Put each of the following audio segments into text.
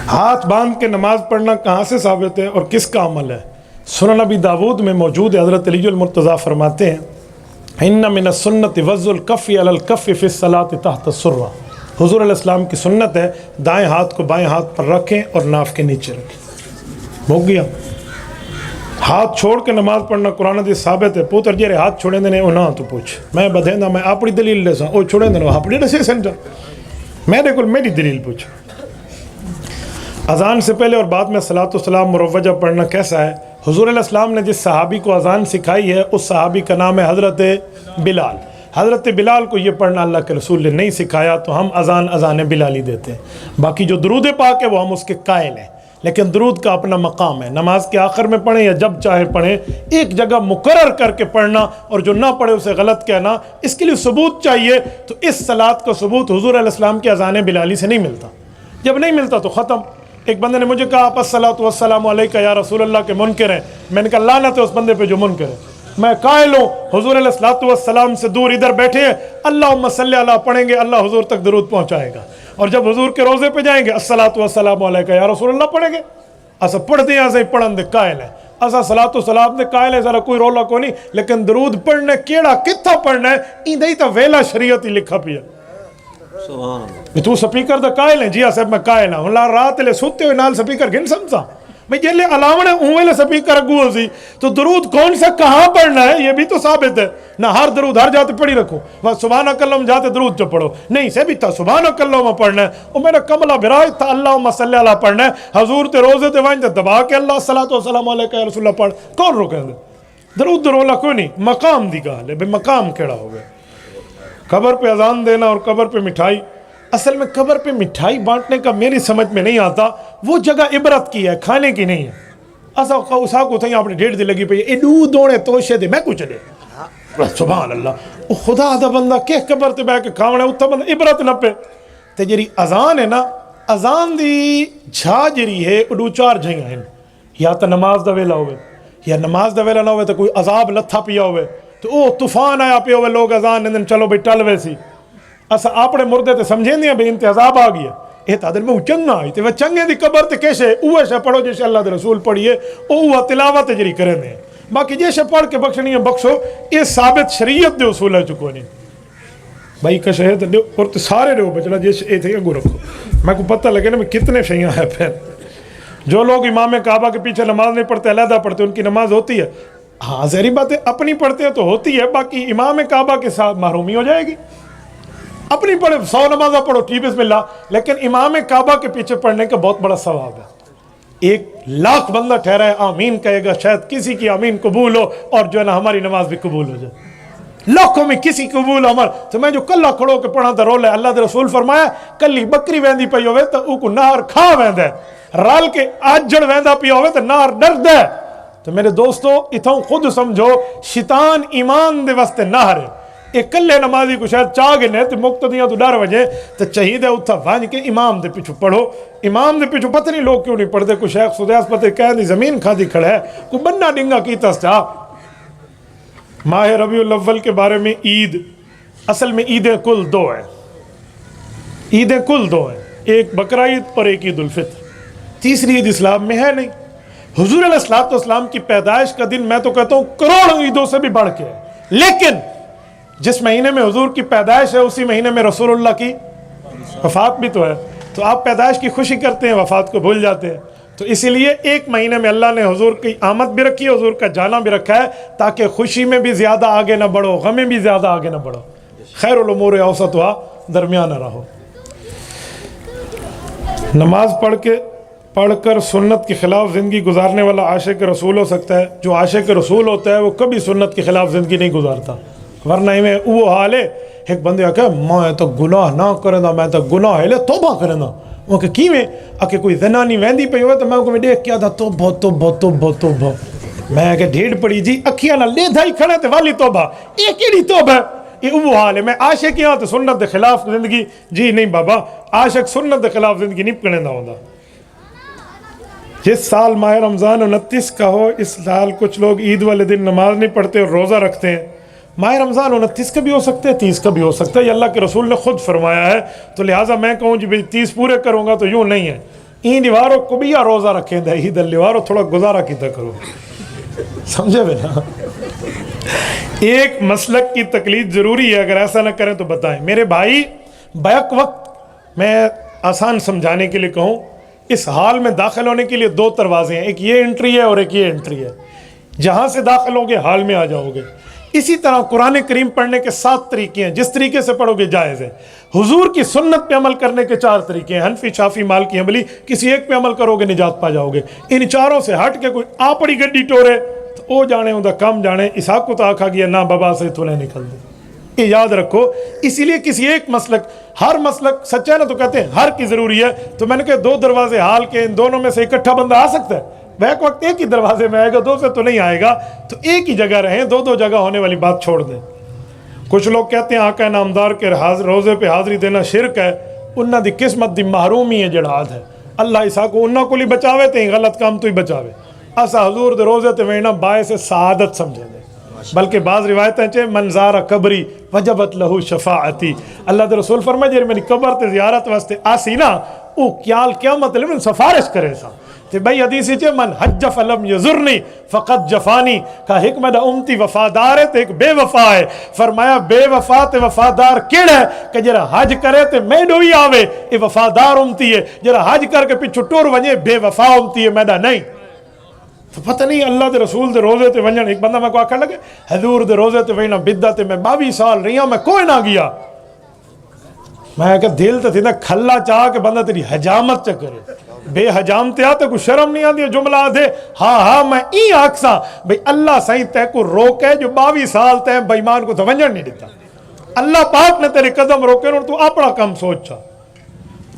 ہاتھ باندھ کے نماز پڑھنا کہاں سے ثابت ہے اور کس کا عمل ہے؟ سنن ابی داود میں موجود ہے، حضرت علی المرتضیٰ فرماتے ہیں ان من السنت وضع الکف علی الکف فی الصلاۃ تحت السرہ، حضور علیہ السلام کی سنت ہے دائیں ہاتھ کو بائیں ہاتھ پر رکھیں اور ناف کے نیچے رکھیں۔ ہو گیا؟ ہاتھ چھوڑ کے نماز پڑھنا قرآن حدیث ثابت ہے۔ پوتر جی ہاتھ چھوڑیں دینے انہاں تو پوچھ میں بدھیندا میں اپنی دلیل لے سا او چھوڑیں دینے اپنی دسے سمجھا میرے کو میری دلیل پوچھو۔ اذان سے پہلے اور بعد میں صلاۃ و سلام مروجہ پڑھنا کیسا ہے؟ حضور علیہ السلام نے جس صحابی کو اذان سکھائی ہے اس صحابی کا نام ہے حضرت بلال۔ حضرت بلال کو یہ پڑھنا اللہ کے رسول نے نہیں سکھایا تو ہم اذان بلالی دیتے ہیں۔ باقی جو درود پاک ہے وہ ہم اس کے قائل ہیں، لیکن درود کا اپنا مقام ہے۔ نماز کے آخر میں پڑھیں یا جب چاہے پڑھیں، ایک جگہ مقرر کر کے پڑھنا اور جو نہ پڑھے اسے غلط کہنا، اس کے لیے ثبوت چاہیے۔ تو اس صلاۃ کا ثبوت حضور علیہ السلام کی اذان بلالی سے نہیں ملتا۔ جب نہیں ملتا تو ختم۔ ایک بندے نے مجھے کہا آپ الصلاۃ والسلام علیک یا رسول اللہ کے منکر ہیں۔ میں نے کہا لعنت ہے اس بندے پہ جو منکر ہے۔ میں قائل ہوں حضور علیہ الصلاۃ والسلام سے دور ادھر بیٹھے ہیں، اللہم صلی علی پڑھیں گے، اللہ حضور تک درود پہنچائے گا، اور جب حضور کے روضے پہ جائیں گے الصلاۃ والسلام علیک یا رسول اللہ پڑھیں گے۔ اسا پڑھ دیں ایسے ہی پڑھن دے قائل ہیں، اسا صلاۃ و سلام دے قائل ہیں، ذرا کوئی رولا کو نہیں، لیکن درود پڑھنے کیڑا کتھا پڑھنا ہے ایندے ہی تا ویلا شریعت ہی لکھا پیا۔ سبحان اللہ۔ تو سپیکر دا قائل ہیں؟ جی ہاں صاحب میں قائل ہوں۔ اللہ رات لے سوتے ہوئے نال سپیکر گھن سمجھا میں جلے علاوہ اوے لے سپیکر اگو سی تو درود کون سا کہاں پڑھنا ہے یہ بھی تو ثابت ہے نہ۔ ہر درود ہر جاتے پڑھی رکھو، بس سبحانک اللہم جاتے درود چ پڑھو نہیں سے بھی تھا سبحانک اللہم پڑھنا ہے۔ او میرا کملہ بھرائی تھا اللہم صلی علی پڑھنا ہے، حضور تے روزے تے وائن تے دبا کے اللہ صلاۃ و سلام علیک یا رسول اللہ پڑھ کون روکے دے؟ درود درولا کوئی نہیں، مقام دی گال ہے بے مقام کیڑا ہو گئے۔ قبر پہ اذان دینا اور قبر پہ مٹھائی، اصل میں قبر پہ مٹھائی بانٹنے کا میری سمجھ میں نہیں آتا، وہ جگہ عبرت کی ہے کھانے کی نہیں ہے۔ اسا اسا کو تھیں اپنے ڈیڑھ دی لگی پئی اے دو دونے توشے دے میں کو چلے سبحان اللہ او خدا دا بندہ کہ قبر تے بیٹھ کے کھاونا ہے اتھا بندہ عبرت نہ پہ تے جڑی اذان ہے نا، اذان دی جھا جڑی ہے اڈو چار جھیاں ہیں، یا تو نماز دا ویلا ہوئے یا نماز دا ویلا نہ ہوئے تو کوئی عذاب لتھا پیا ہوئے تو او طوفان آیا پیا ہوئے لوگ اذان نے چلو بھئی ٹل ویسی اسا اپنے مردے تے سمجھیں دیا بے انتظاب آ گیا اے تادر میں چنگا آئی تے وہ چنگے دی قبر تے کیسے اوہ شے پڑھو جیسے اللہ دے رسول پڑھیے اوہ تلاوت جری کریں دیں، باقی جیسے پڑھ کے بخشنی ہے بخشو، یہ ثابت شریعت دے اصول ہے چکو نہیں بھائی کا شہد دے اور تے سارے دے بچلا جیسے اے تھے گو رکھو میں کو پتہ لگے نا میں کتنے شیاں ہیں پھر جو لوگ امام کعبہ کے پیچھے نماز نہیں پڑھتے علیحدہ پڑھتے ان کی نماز ہوتی ہے، ہاں ظاہری بات ہے اپنی پڑھتے ہیں تو ہوتی ہے، باقی امام کعبہ کے ساتھ محرومی ہو جائے گی۔ اپنی پڑھے 100 نمازہ پڑھو ٹھیک بسم اللہ، لیکن امام کعبہ کے پیچھے پڑھنے کا بہت بڑا ثواب ہے۔ 1,00,000 بندہ ٹھہرا ہے آمین کہے گا، شاید کسی کی آمین قبول ہو اور جو ہے نا ہماری نماز بھی قبول ہو جائے، لاکھوں میں کسی قبول عمر تو میں جو کلہ کھڑو کے پڑھا تھا رول ہے، اللہ دے رسول فرمایا کلی بکری ویندی پئی ہوئے تو او کو نہر کھا ویندہ ہے، رال کے آجڑ ویندہ پئی ہوئے تو نہر ڈرد ہے۔ تو میرے دوستو اتھوں خود سمجھو شیطان ایمان دے واسطے نہر ہے، ایک کلے نمازی کو شاید چاہ گئے نے تو مقتدیاں تو ڈر وجہ تو چاہید ہے اتھا وانج کے امام دے پیچھو پڑھو، امام دے پیچھو پتہ نہیں لوگ کیوں نہیں پڑھتے، کوئی شیخ سدیس پتہ کہہ دی زمین کھا دی کھڑا ہے، کوئی بننا ڈنگا کی تسجا۔ ماہ ربیع الاول کے بارے میں عید، اصل میں عیدیں کل 2 ہیں، عیدیں کل 2 ہیں، ایک بقرہ عید اور ایک عید الفطر، تیسری عید اسلام میں ہے نہیں۔ حضور علیہ السلام کی پیدائش کا دن میں تو کہتا ہوں کروڑوں عیدوں سے بھی بڑھ کے ہے، لیکن جس مہینے میں حضور کی پیدائش ہے اسی مہینے میں رسول اللہ کی وفات بھی تو ہے، تو آپ پیدائش کی خوشی کرتے ہیں وفات کو بھول جاتے ہیں، تو اسی لیے ایک مہینے میں اللہ نے حضور کی آمد بھی رکھی ہے، حضور کا جانا بھی رکھا ہے تاکہ خوشی میں بھی زیادہ آگے نہ بڑھو، غم میں بھی زیادہ آگے نہ بڑھو، خیر الامور اوسطها درمیانہ رہو۔ نماز پڑھ کر سنت کے خلاف زندگی گزارنے والا عاشق رسول ہو سکتا ہے؟ جو عاشق رسول ہوتا ہے وہ کبھی سنت کے خلاف زندگی نہیں گزارتا، ورنہ میں وہ حال ہے ایک بندے آکے میں تو گناہ نہ کریں دا، میں تو گناہ ہے لے توبہ کریں دا، وہ کہ کی میں آکے کوئی زنانی ویندی پہ ہوئے تو میں کو دیکھ کیا تھا توبہ توبہ توبہ توبہ، میں کہ ڈھیڑ پڑی جی اکھیاں نہ لے دھائی کھڑے تے والی توبہ، ایک ہی توبہ ہے، یہ وہ حال ہے۔ میں عاشق یہاں تو سنت دے خلاف زندگی جی نہیں بابا، عاشق سنت دے خلاف زندگی نہیں کریں دا ہوندہ۔ جس سال ماہ رمضان 29 کا ہو، اس سال کچھ لوگ عید والے دن نماز نہیں پڑھتے اور روزہ رکھتے ہیں، ماہ رمضان 29 کا بھی ہو سکتا ہے، 30 کا بھی ہو سکتا ہے، یہ اللہ کے رسول نے خود فرمایا ہے، تو لہٰذا میں کہوں جی بھئی 30 پورے کروں گا تو یوں نہیں ہے، این دیواروں کو بھی روزہ رکھیں دے ہی دل دیواروں تھوڑا گزارا کیتا کرو سمجھے بنا. ایک مسلک کی تقلید ضروری ہے, اگر ایسا نہ کریں تو بتائیں. میرے بھائی بیک وقت میں آسان سمجھانے کے لیے کہوں, اس حال میں داخل ہونے کے لیے 2 دروازے ہیں, ایک یہ انٹری ہے اور ایک یہ انٹری ہے. جہاں سے داخل ہوگے حال میں آ جاؤ گے. اسی طرح قرآن کریم پڑھنے کے 7 طریقے ہیں, جس طریقے سے پڑھو گے جائز ہے. حضور کی سنت پہ عمل کرنے کے 4 طریقے ہیں, حنفی شافعی مالکی حنبلی, کسی ایک پہ عمل کرو گے نجات پا جاؤ گے. ان چاروں سے ہٹ کے کوئی آپڑی گڈی ٹورے تو او جانے ہوں دا کم جانے. اسحاق کو تو آکھا گیا نہ بابا سے تو نہیں نکل دے. یہ یاد رکھو. اسی لیے کسی ایک مسلک, ہر مسلک سچا ہے نا تو کہتے ہیں ہر کی ضروری ہے, تو میں نے کہا 2 دروازے حال کے, ان دونوں میں سے اکٹھا بندہ آ سکتا ہے. بیک وقت ایک ہی دروازے میں آئے گا, 2 سے تو نہیں آئے گا. تو ایک ہی جگہ رہیں, 2 جگہ ہونے والی بات چھوڑ دیں. کچھ لوگ کہتے ہیں آقا نامدار کے روزے پہ حاضری دینا شرک ہے. انہاں دی قسمت دی محرومی ہے جڑاد ہے. اللہ عیسیٰ کو انہاں کو لی بچاوے تے غلط کام تو ہی بچاوے. اسا حضور دے روزے تے وینا باعث سعادت سمجھے دے. بلکہ بعض روایتیں چے منظار قبری وجبت لہو شفاعتی. اللہ دے رسول فرمائے جی میری قبر تے زیارت واسطے آسی نا, او کیا مطلب میں سفارش کرے سا. تے بھئی حدیثی چے من حج فلم یزرنی فقط جفانی. کا حکمت امتی وفادار ہے تے ایک بے وفا ہے. فرمایا بے وفا تے وفادار کیڑا ہے کہ جرا حج کرے تے میڈو ہی آوے, اے وفادار امتی ہے. جرا حج کر کے پچھو ٹور ونجے بے وفا امتی ہے, میڈا نہیں. تو پتہ نہیں اللہ دے رسول دے روزے تے ونجن. ایک بندہ میں کو آکھا لگے حضور دے روزے تے وینا بدعت, میں 22 سال رہی ہوں میں کوئی نہ گیا. میں کہ دل تے تھی نا کھلا چاہ کہ بندہ تیری حجامت چا کرے. بے حجامتے آتے کو شرم نہیں آتی جملہ دے. ہاں میں ای آکسا بھئی اللہ صحیح تے کو روکے جو 22 سال تے بےمان کو تو ونجن نہیں دیتا. اللہ پاک نے تیرے قدم روکے اور تو اپنا کم سوچا.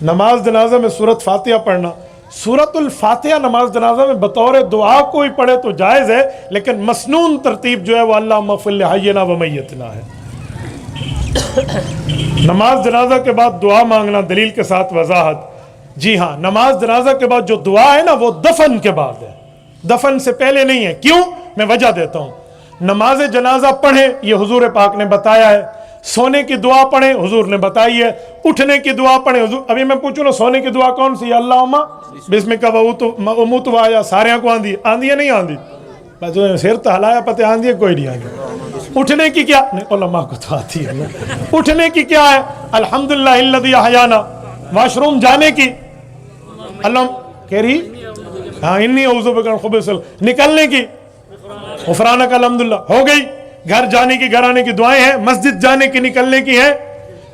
نماز جنازہ میں سورت فاتحہ پڑھنا, سورت الفاتحہ نماز جنازہ میں بطور دعا کوئی پڑھے تو جائز ہے, لیکن مسنون ترتیب جو ہے وہ اللہ مغفر حینا و میتنا ہے. نماز جنازہ کے بعد دعا مانگنا دلیل کے ساتھ وضاحت. جی ہاں, نماز جنازہ کے بعد جو دعا ہے نا وہ دفن کے بعد ہے, دفن سے پہلے نہیں ہے. کیوں؟ میں وجہ دیتا ہوں. نماز جنازہ پڑھیں یہ حضور پاک نے بتایا ہے. سونے کی دعا پڑھیں حضور نے بتائی ہے. اٹھنے کی دعا پڑھیں حضور. ابھی میں پوچھوں نا سونے کی دعا کون سی؟ اللہم بسمک واموت واحیا. سارے کو آندھی ہے نہیں آندھی؟ میں تو سر تو ہلایا پتہ آندھی ہے کوئی نہیں آندھی. اٹھنے کی کیا؟ علماء کو تو آتی ہے. اٹھنے کی کیا ہے؟ الحمدللہ الذی احیانا. واش روم جانے کی اللہ کہہ رہی ہاں انی اعوذ بک من الخبث. نکلنے کی غفرانک الحمدللہ ہو گئی. گھر جانے کی, گھر آنے کی دعائیں ہیں. مسجد جانے کی, نکلنے کی ہیں.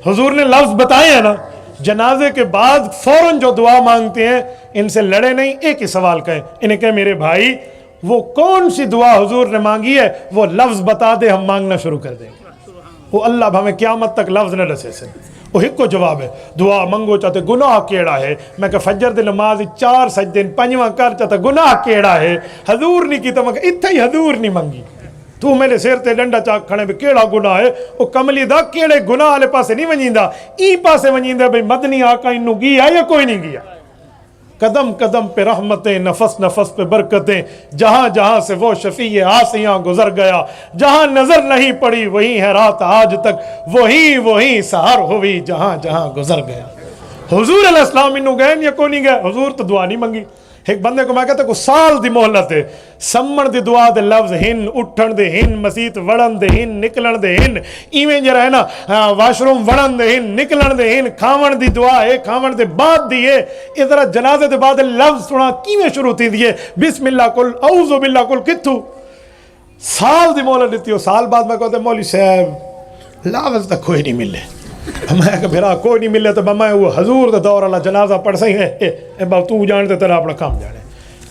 حضور نے لفظ بتائے ہیں نا. جنازے کے بعد فوراً جو دعا مانگتے ہیں ان سے لڑے نہیں, ایک ہی سوال کہیں. انہیں کہیں میرے بھائی وہ کون سی دعا حضور نے مانگی ہے وہ لفظ بتا دے, ہم مانگنا شروع کر دیں گے. وہ اللہ ہمیں قیامت تک لفظ نہ رسے سے. وہ ایک کو جواب ہے دعا منگو چاہتے گناہ کیڑا ہے. میں کہ فجر دے نماز 4 سجدے 5واں کر چاہتا گناہ کیڑا ہے. حضور نہیں کی تو میں کہ اتھا ہی حضور نہیں منگی. تو میرے سیر تے ڈنڈا چاک کھڑے بھی کیڑا گناہ ہے. وہ کملی دا کیڑے گناہ والے پاسے نہیں ونجیندا, ای پاسے ونجیندا بھئی مدنی آقا انو گیا یا کوئی نہیں گیا. قدم قدم پہ رحمتیں, نفس نفس پہ برکتیں, جہاں جہاں سے وہ شفیع آسیاں گزر گیا. جہاں نظر نہیں پڑی وہیں ہے رات آج تک, وہیں سحر ہوئی جہاں جہاں گزر گیا. حضور علیہ السلام انو گئے یا کوئی نہیں گئے؟ حضور تو دعا نہیں منگی. ایک بندے کو میں کہتا کو سال دی مہلت ہے. سمن دی دعا دے لفظ ہن, اٹھن دے ہن, مسیت وڑن دے ہن, نکلن دے ہن. ایویں جرا ہے نا واش روم وڑن دے ہن, نکلن دے ہن. کھاون دی دعا ہے, کھاون دے بعد دی ہے. اس طرح جنازے دے بعد لفظ سنا کیویں شروع تھی دی ہے بسم اللہ کل اعوذ باللہ کل کتھو. سال دی مہلت دیتی ہو. سال بعد میں کہتا مولوی صاحب لفظ تک کوئی نہیں ملے. میں کہ بھرا کوئی نہیں ملے تو میں وہ حضور دا دور والا جنازہ پڑھ سہی ہے. اے با تو جانتے تیرا اپنا کام جانے.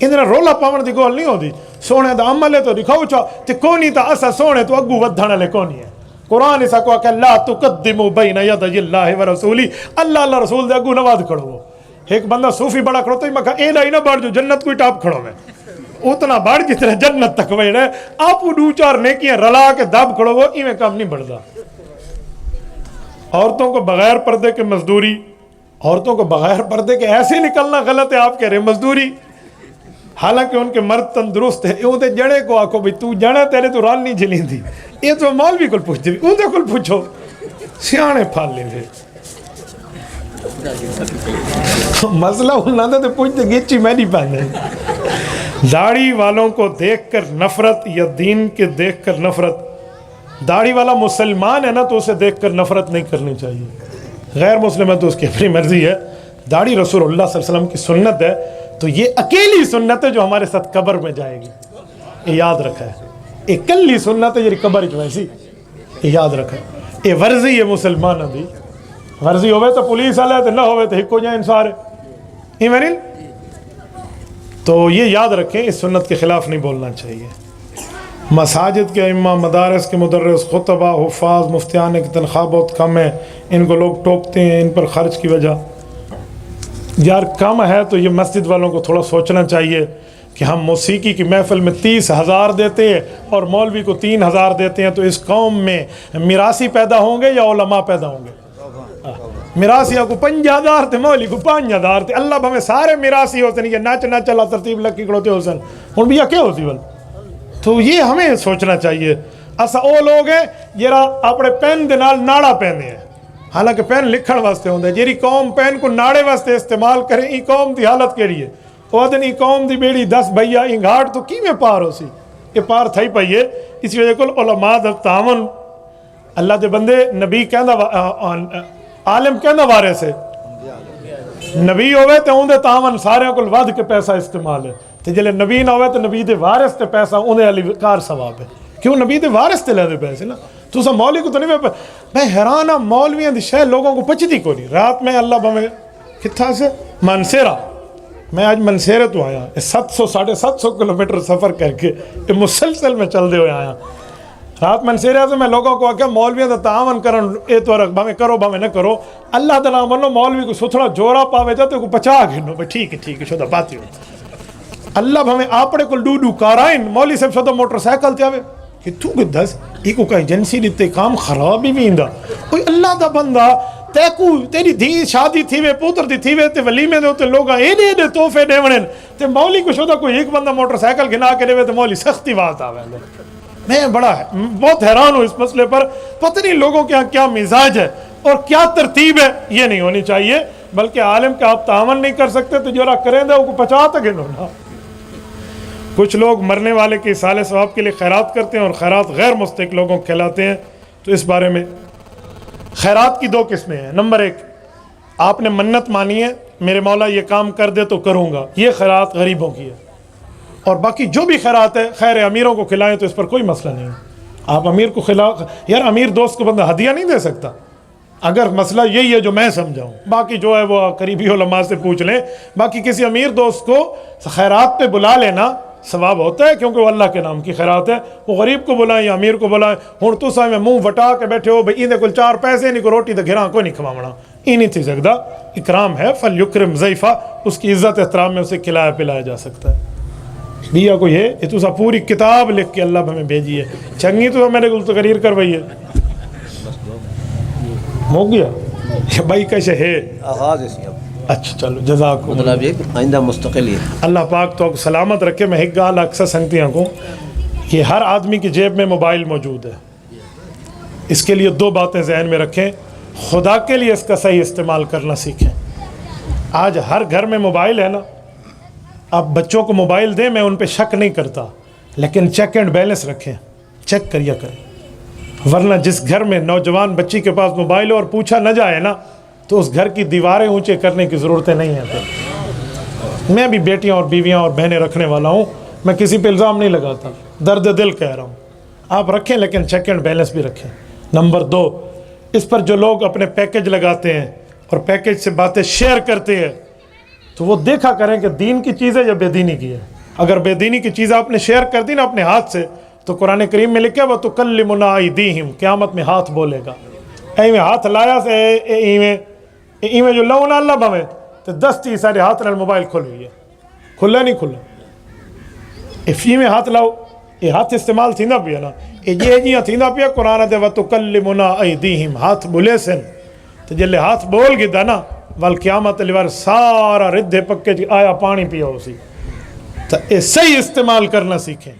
اندر رولا پاون دی گول نہیں ہوتی. سونے دا عمل ہے تو دکھاؤ چا تے کونی تا اسا سونے تو اگو ودھن والے کونی ہے. قرآن اسا کو کہ لا تقدموا بین یدی اللہ ورسولی. اللہ رسول دے اگو نواز کھڑو. ایک بندہ صوفی بڑا کھڑو تو میں کہا اے نہ بڑھ جو جنت کوئی ٹاپ کھڑو میں اتنا بڑھ جتنا جنت تک ویڑے. آپ دو چار نیکیاں رلا کے دب کھڑو وہ ایویں کام نہیں بڑھتا. عورتوں کو بغیر پردے کے مزدوری, عورتوں کو بغیر پردے کے ایسے نکلنا غلط ہے. آپ کہہ رہے مزدوری, حالانکہ ان کے مرد تندرست ہے. یوں تے جڑے کو آکھو بھئی تو جڑا تیرے تو رال نہیں جلیں دی. یہ تو مولوی کو پوچھ دی, اون دے کو پوچھو سیانے پھال لیں دے. مسئلہ انہوں نے تو پوچھتے گیچی میں نہیں پہنے. داڑھی والوں کو دیکھ کر نفرت یا دین کے دیکھ کر نفرت. داڑھی والا مسلمان ہے نا تو اسے دیکھ کر نفرت نہیں کرنی چاہیے. غیر مسلم ہے تو اس کی اپنی مرضی ہے. داڑھی رسول اللہ صلی اللہ علیہ وسلم کی سنت ہے, تو یہ اکیلی سنت ہے جو ہمارے ساتھ قبر میں جائے گی. یہ یاد رکھا ہے, اکلی سنت ہے جی قبر جو ایسی, یہ یاد رکھا ہے. یہ ورزی ہے مسلمانوں دی. ورزی ہوئے تو پولیس والے تو نہ ہوئے تو ہکو جائیں سارے. ایمین. تو یہ یاد رکھیں, اس سنت کے خلاف نہیں بولنا چاہیے. مساجد کے ائمہ, مدارس کے مدرس, خطبہ, حفاظ, مفتیان کی تنخواہ بہت کم ہے, ان کو لوگ ٹوکتے ہیں ان پر خرچ کی وجہ. یار کم ہے تو یہ مسجد والوں کو تھوڑا سوچنا چاہیے کہ ہم موسیقی کی محفل میں 30,000 دیتے ہیں اور مولوی کو 3,000 دیتے ہیں, تو اس قوم میں میراثی پیدا ہوں گے یا علماء پیدا ہوں گے؟ میراثیہ کو 5,000 تھے, مولوی کو 5,000 تھے. اللہ بھمیں سارے میراثی ہوتے ہیں, یہ ناچ ناچ اللہ ترتیب لکی کڑوتے حسن ہوں بھی کیا ہوتی بل. تو یہ ہمیں سوچنا چاہیے. اسا او لوگ ہیں جرا اپنے پین دے نال ناڑا پہنے ہیں, حالانکہ پین لکھن واسطے ہوندے. جیری قوم پین کو ناڑے واسطے استعمال کرے, ای قوم دی حالت کیڑی ہے. او دن ای قوم دی بیڑی 10 بھیا ای گھاٹ تو کی میں پار ہو سی, یہ پار تھائی پئیے. اس وجہ کو علماء دا تعاون, اللہ دے بندے نبی کہندا, عالم کہندا وارث ہے. نبی ہوئے تے اون دے تعاون سارے کول ود کے پیسہ استعمال ہے, تے جلے نبی نہ ہوئے تے نبی دے وارث تے پیسہ اون علی کار ثواب ہے. کیوں نبی دے وارث تے لے دے پیسے نا. تو سا مولوی کو تو نہیں میں حیران ہاں, مولویاں دی شے لوگوں کو پچھتی کو نہیں. رات میں اللہ بھمیں کتھا سے منسیرہ, میں آج منسیرے تو آیا, 700-750 کلومیٹر سفر کر کے یہ مسلسل میں چل دے ہوئے آیا. رات منسیرے سے میں لوگوں کو آکھا مولویاں دا تعاون کرن, اے تو رکھ بھمیں کرو بھمیں نہ کرو, اللہ دا نام منو. مولوی کو ستھڑا جورا پاوے جاتے کو 50 گھنو بھائی ٹھیک ہے شدہ بات ہی ہو. اللہ بھمیں آپڑے کو ڈو کارائن مولوی صاحب شدہ موٹر سائیکل تھے آوے کہ تو کہ دس ایک کو ایجنسی دیتے کام خرابی بھی ہندہ. کوئی اللہ دا بندہ تیکو تیری دھی شادی تھی وے پوتر دی تھی وے تے ولیمے دے ہوتے لوگا ایڈے توفے دیونن تے مولی کو شدہ کوئی ایک بندہ موٹر سائیکل گنا کے دے وے تے مولی سختی بات آوے. میں بہت حیران ہوں اس مسئلے پر. پتہ نہیں لوگوں کے یہاں کیا مزاج ہے اور کیا ترتیب ہے, یہ نہیں ہونی چاہیے. بلکہ عالم کا آپ تعاون نہیں کر سکتے تو جو کریں دے وہ کو 50 تک گنو نا. کچھ لوگ مرنے والے کے اصالہ ثواب کے لیے خیرات کرتے ہیں اور خیرات غیر مستحق لوگوں کو کھلاتے ہیں. تو اس بارے میں خیرات کی 2 قسمیں ہیں. نمبر 1, آپ نے منت مانی ہے میرے مولا یہ کام کر دے تو کروں گا, یہ خیرات غریبوں کی ہے. اور باقی جو بھی خیرات ہے خیر امیروں کو کھلائیں تو اس پر کوئی مسئلہ نہیں ہے. آپ امیر کو یار امیر دوست کو بندہ ہدیہ نہیں دے سکتا اگر مسئلہ یہی ہے جو میں سمجھاؤں. باقی جو ہے وہ قریبی علماء سے پوچھ لیں. باقی کسی امیر دوست کو خیرات پہ بلا لینا ثواب ہوتا ہے کیونکہ وہ اللہ کے نام کی خیرات ہے. وہ غریب کو بلائیں یا امیر کو بلائیں. ہوں تو میں منہ وٹا کے بیٹھے ہو بھائی اندے کل 4 پیسے نہیں کو روٹی تو گھراں کوئی نہیں کھواونا, یہ نہیں تھی سکتا. اکرام ہے, فلیکرم ضیفہ, اس کی عزت احترام میں اسے کھلایا پلایا جا سکتا ہے. بیا کوئی ہے یہ تو سا پوری کتاب لکھ کے اللہ ہمیں بھیجی ہے, چنگی تو میں نے تقریر کروائی ہے. ہو گیا بھائی کیسے ہے آغاز اسی اب. اچھا چلو جزاک مطلب یہ کہ آئندہ مستقل ہے. اللہ پاک تو سلامت رکھے. میں ایک گال اکثر سنگتیاں کو کہ ہر آدمی کی جیب میں موبائل موجود ہے. اس کے لیے 2 باتیں ذہن میں رکھیں. خدا کے لیے اس کا صحیح استعمال کرنا سیکھیں. آج ہر گھر میں موبائل ہے نا. آپ بچوں کو موبائل دیں, میں ان پہ شک نہیں کرتا, لیکن چیک اینڈ بیلنس رکھیں, چیک کریا کریں. ورنہ جس گھر میں نوجوان بچی کے پاس موبائل ہو اور پوچھا نہ جائے نا تو اس گھر کی دیواریں اونچے کرنے کی ضرورتیں نہیں ہیں. میں بھی بیٹیاں اور بیویاں اور بہنیں رکھنے والا ہوں, میں کسی پہ الزام نہیں لگاتا, درد دل کہہ رہا ہوں. آپ رکھیں لیکن چیک اینڈ بیلنس بھی رکھیں. نمبر 2, اس پر جو لوگ اپنے پیکج لگاتے ہیں اور پیکج سے باتیں شیئر کرتے ہیں تو وہ دیکھا کریں کہ دین کی چیز ہے یا بے دینی کی ہے. اگر بے دینی کی چیز آپ نے شیئر کر دی نا اپنے ہاتھ سے تو قرآن کریم میں لکھا وہ تکلمنا ایدیہم, قیامت میں ہاتھ بولے گا. ایویں ہاتھ لایا سے ایویں جو لو نہ اللہ بھویں تو 10 سارے ہاتھ نال موبائل کھل ہوئی ہے, کھلا نہیں کھلا. میں ہاتھ لاؤ یہ ہاتھ استعمال تھیندا پیا نا, یہ جیاں تھیندا پیا قرآن دے وتکلمنا ایدیہم, ہاتھ بولے سن تو جلے ہاتھ بول گدا نا ول قیامت لیور سارا ردھے پکے آیا پانی پیا ہو سی. تو یہ صحیح استعمال کرنا سیکھیں.